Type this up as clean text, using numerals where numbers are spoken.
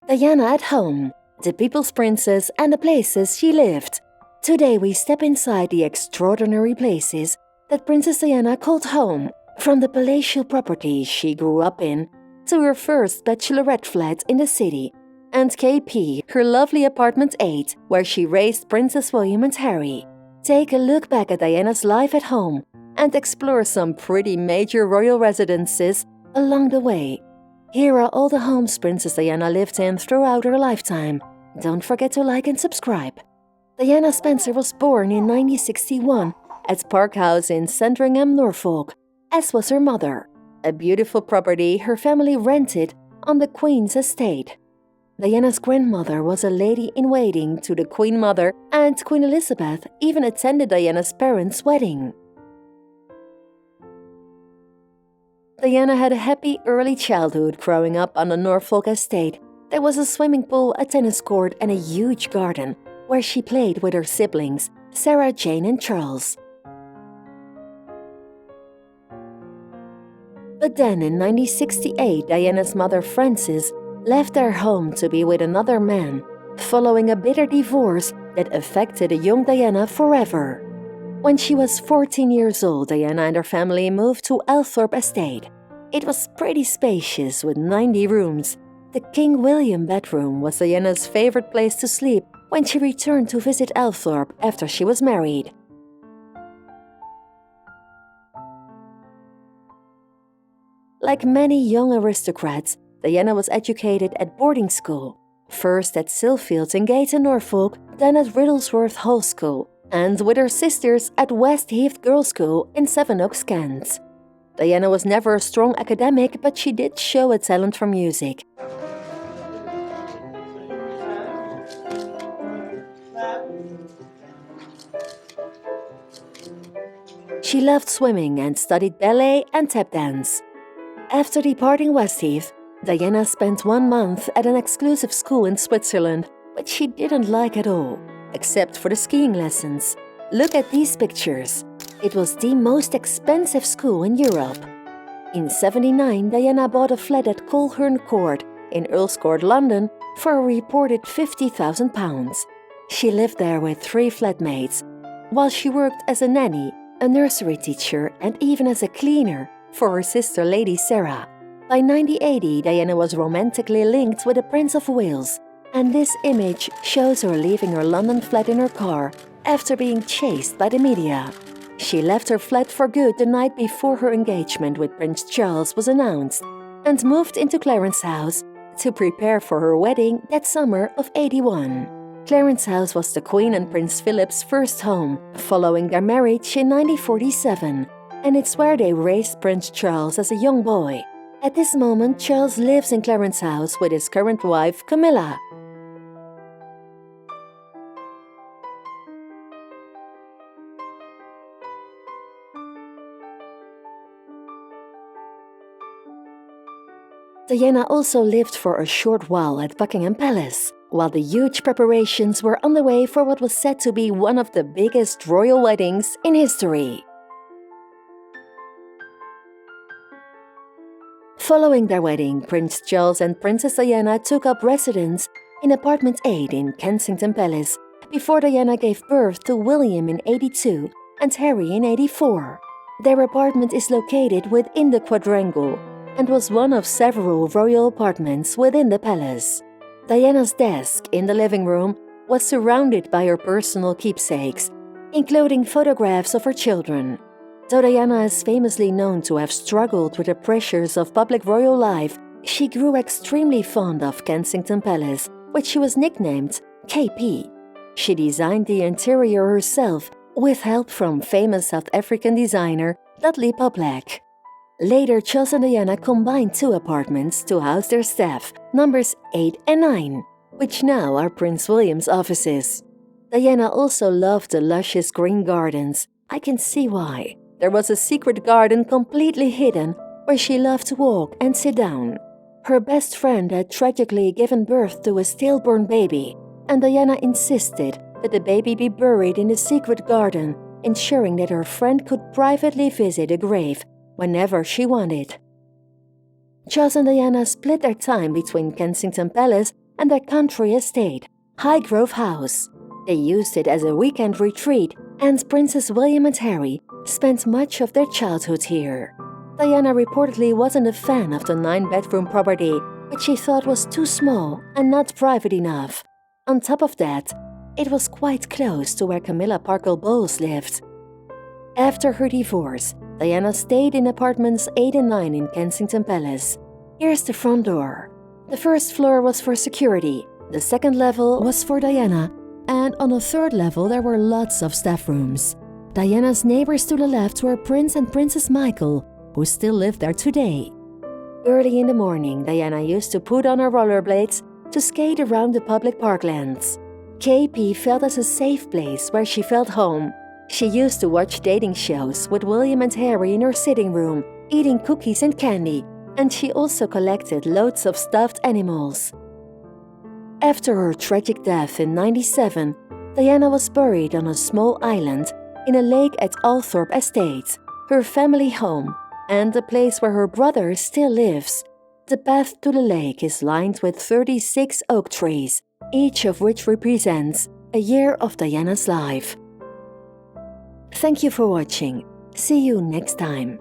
Diana at home, the people's princess and the places she lived. Today we step inside the extraordinary places that Princess Diana called home, from the palatial property she grew up in to her first bachelorette flat in the city, and KP, her lovely apartment 8, where she raised Princess William and Harry. Take a look back at Diana's life at home and explore some pretty major royal residences along the way. Here are all the homes Princess Diana lived in throughout her lifetime. Don't forget to like and subscribe. Diana Spencer was born in 1961 at Park House in Sandringham, Norfolk, as was her mother, a beautiful property her family rented on the Queen's estate. Diana's grandmother was a lady-in-waiting to the Queen Mother, and Queen Elizabeth even attended Diana's parents' wedding. Diana had a happy early childhood growing up on the Norfolk estate. There was a swimming pool, a tennis court, and a huge garden where she played with her siblings, Sarah, Jane, and Charles. But then in 1968, Diana's mother Frances left their home to be with another man, following a bitter divorce that affected a young Diana forever. When she was 14 years old, Diana and her family moved to Althorp estate. It was pretty spacious with 90 rooms. The King William bedroom was Diana's favorite place to sleep when she returned to visit Althorp after she was married. Like many young aristocrats, Diana was educated at boarding school, first at Silfields in Gate in Norfolk, then at Riddlesworth Hall School, and with her sisters at Westheath Girls' School in Sevenoaks, Kent. Diana was never a strong academic, but she did show a talent for music. She loved swimming and studied ballet and tap dance. After departing Westheath, Diana spent 1 month at an exclusive school in Switzerland, which she didn't like at all, except for the skiing lessons. Look at these pictures. It was the most expensive school in Europe. In '79, Diana bought a flat at Coleherne Court in Earl's Court, London, for a reported £50,000. She lived there with 3 flatmates, while she worked as a nanny, a nursery teacher, and even as a cleaner for her sister Lady Sarah. By 1980, Diana was romantically linked with the Prince of Wales, and this image shows her leaving her London flat in her car after being chased by the media. She left her flat for good the night before her engagement with Prince Charles was announced and moved into Clarence House to prepare for her wedding that summer of '81. Clarence House was the Queen and Prince Philip's first home following their marriage in 1947, and it's where they raised Prince Charles as a young boy. At this moment, Charles lives in Clarence House with his current wife, Camilla. Diana also lived for a short while at Buckingham Palace, while the huge preparations were underway for what was said to be one of the biggest royal weddings in history. Following their wedding, Prince Charles and Princess Diana took up residence in apartment 8 in Kensington Palace before Diana gave birth to William in '82 and Harry in '84. Their apartment is located within the quadrangle and was one of several royal apartments within the palace. Diana's desk in the living room was surrounded by her personal keepsakes, including photographs of her children. Though Diana is famously known to have struggled with the pressures of public royal life, she grew extremely fond of Kensington Palace, which she was nicknamed KP. She designed the interior herself with help from famous South African designer Dudley Poplack. Later, Charles and Diana combined 2 apartments to house their staff, numbers 8 and 9, which now are Prince William's offices. Diana also loved the luscious green gardens. I can see why. There was a secret garden completely hidden where she loved to walk and sit down. Her best friend had tragically given birth to a stillborn baby, and Diana insisted that the baby be buried in the secret garden, ensuring that her friend could privately visit the grave whenever she wanted. Charles and Diana split their time between Kensington Palace and their country estate, Highgrove House. They used it as a weekend retreat, and Princes William and Harry spent much of their childhood here. Diana reportedly wasn't a fan of the 9-bedroom property, which she thought was too small and not private enough. On top of that, it was quite close to where Camilla Parker Bowles lived. After her divorce, Diana stayed in apartments 8 and 9 in Kensington Palace. Here's the front door. The first floor was for security, the second level was for Diana, and on the third level there were lots of staff rooms. Diana's neighbors to the left were Prince and Princess Michael, who still live there today. Early in the morning, Diana used to put on her rollerblades to skate around the public parklands. KP felt as a safe place where she felt home. She used to watch dating shows with William and Harry in her sitting room, eating cookies and candy, and she also collected loads of stuffed animals. After her tragic death in '97, Diana was buried on a small island in a lake at Althorp Estate, her family home, and the place where her brother still lives. The path to the lake is lined with 36 oak trees, each of which represents a year of Diana's life. Thank you for watching. See you next time.